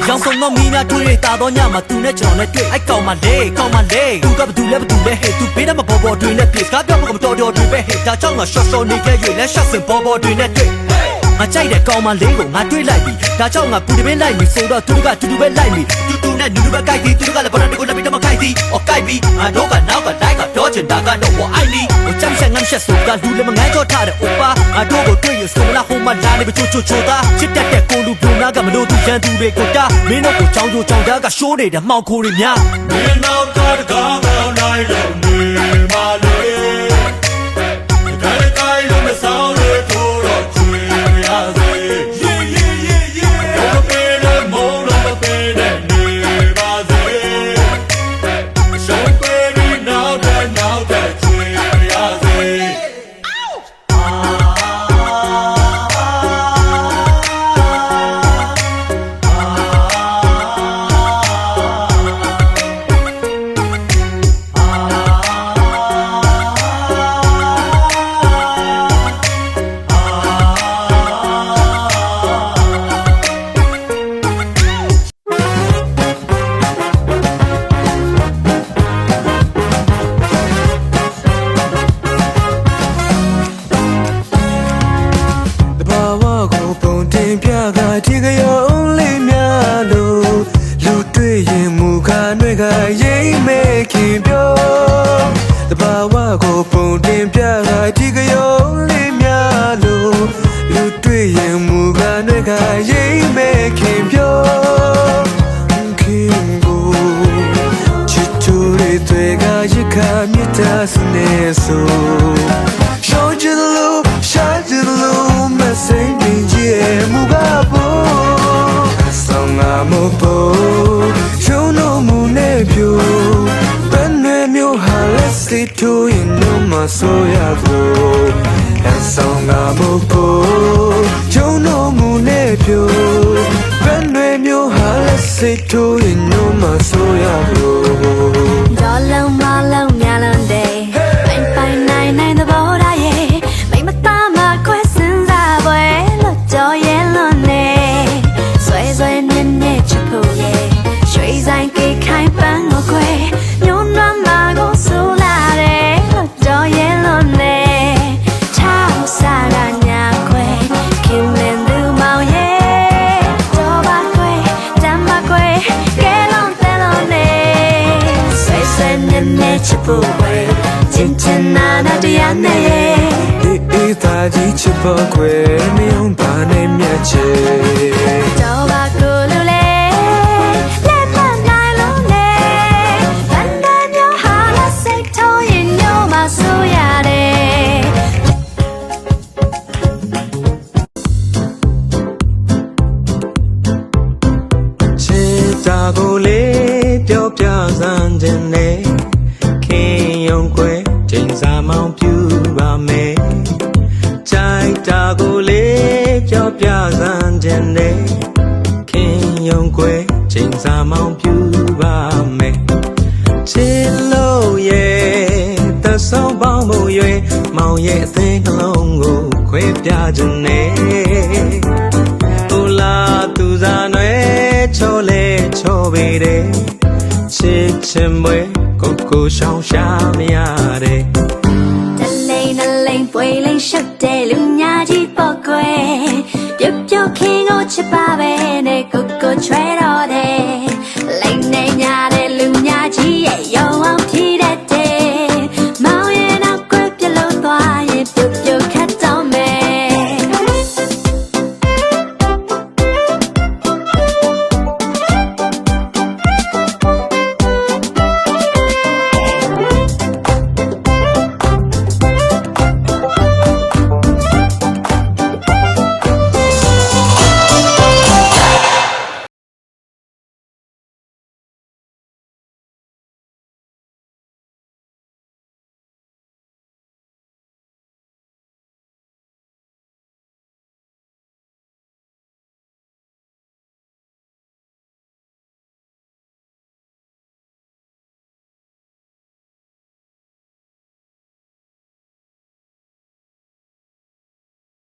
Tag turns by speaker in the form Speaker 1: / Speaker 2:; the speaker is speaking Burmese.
Speaker 1: ရောင်စုံတော့မီးများတွေ့ရတာတော့ညမှာသူနဲ့ကျွန်တော်နဲ့တွေ့အိုက်ကောင်မလေးကောင်မလေးသူကဘာတူလဲဟဲ့သူပေးတယ်မပေါ်ပေါ်တွင်နဲ့ပြေစကားပြောမတော်တော်တွင်ပဲဟဲ့ဒါကြောင့်ငါရှော့ရှော့နေခဲ့ရလဲရှော့စင်ပေါ်ပေါ်တွင်နဲ့တွေ့ငါကြိုက်တဲ့ကောင်မလေးကိုငါတွေ့လိုက်ပြီဒါကြောင့်ငါပူတပင်းလိုက်ပြီဆိုတော့သူကတူတူပဲလိုက်ပြီတူနဲ့နူနူပဲကြိုက်သည်သူကလည်းဘာလို့ကိုလည်းမကြိုက်သည်အော်ကြိုက်ပြီငါတို့ကနောက်ကတိုင်းကပြောချင်တာကတော့ဝိုင်းလီကိုချမ်းဆက်ငမ်းဆက်ဆိုကလူလည်းမငန်းချောထားတဲ့အိုပါငါတို့ကိုတွေ့ရဆိုလာဟိုမှာလာနေချိုသားချစ်တတ်တဲ့ကိုလူပြူနာကမလို့သူရန်သူတွေကိုတာမင်းတို့ကိုချောင်းသားကရှိုးနေတဲ့မှောင်ခိုးတွေများမင်းတို့ကတကားကောင်းနိုင်လို့နေပါလေကိုင်းလုံးမဆောင်လေထိုးတော့ချွေရစေတော့ပေးတဲ့မောင်းတော့ပေးတဲ့နေပါစေရှောင်းပေးပြီးနောက်တဲ့ချွေရစေ
Speaker 2: ဒီကရောလေးများလို့လူတွေ့ရင်မူခါတွေကရိမ့်မဲခင်ပြောတဘာဝကိုပုံတင်ပြကဒီကရောလေးများလို့လူတွေ့ရင်မူခါတွေကရိမ့်မဲခင်ပြောခင်ကိုချစ်ချိုးတွေတွေကရခါမြတ်တာစနေဆိုရှောင်းချင်လို့ရှာချင်လို့မစိမ့်နေရဲ့မူကမို့ပေါ်ရှုံးလို့မူနဲ့ပြိုဘယ်နဲ့မျိုးဟာလက်စီထိုးရင်တော့မဆိုရဘူးအဆောင်ငါမို့ပေါ်ရှုံးလို့မူနဲ့ပြိုဘယ်နဲ့မျိုးဟာလက်စီထိုးရင်တော့မဆိုရဘူး
Speaker 3: ဒေါ်လုံးမလုံးများလုံးတဲ့ပိုင်နိုင်တဲ့ဘော်ဒါရဲ့မိမသားမခွဲစင်စားပွဲလို့ကြော်ရဲလွန်နေဆွဲနေချစ်ဖို့ရဲ့ရွှေဆိုင်ကိခိုင်ပန်းကိုခွဲညွန်းနွမ်းမှာကိုဆူလာတယ်လို့ကြော်ရဲလွန်နေချောက်စားရညာခွဲခင်မင်းသူမောင်ရဲ့ကြော်ပါခွဲတမ်းပါခွဲကဲလုံးတဲလုံးနေဆွဲနေချစ်ဖို့ခွဲချင်းနာတရားနဲ့
Speaker 2: အေးသားကြီးချစ်ဖို့ခွဲမယုံပါနဲ့မြတ်ချေ
Speaker 3: ကြော်ပါကိုလူလေ
Speaker 2: တာကိုလေးပြောပြစမ်းခြင်းနဲ့ခင်ယုံခွဲချိန်စာမောင်ပြူပါမယ်ကြိုက်တာကိုလေးပြောပြစမ်းခြင်းနဲ့ခင်ယုံခွဲချိန်စာမောင်ပြူပါမယ်ချစ်လို့ရဲ့သဆောင်ပေါင်းမှုရွယ်မောင်ရဲ့အသိနှလုံးကိုခွဲပြခြင်းနဲ့တူလာသူစားနွယ်ချောလေချောပေတဲ့ချစ်ချင်ပွဲကိုရှောင်းရှာမရတဲ့
Speaker 3: တလိန်နလိန်ပွေလိန်ရှက်တဲ့လူညာကြီးပေါ့ကွယ်ပြုတ်ပြုတ်ခင်းကိုချစ်ပါပဲနဲ့ကိုချွဲတော့တယ်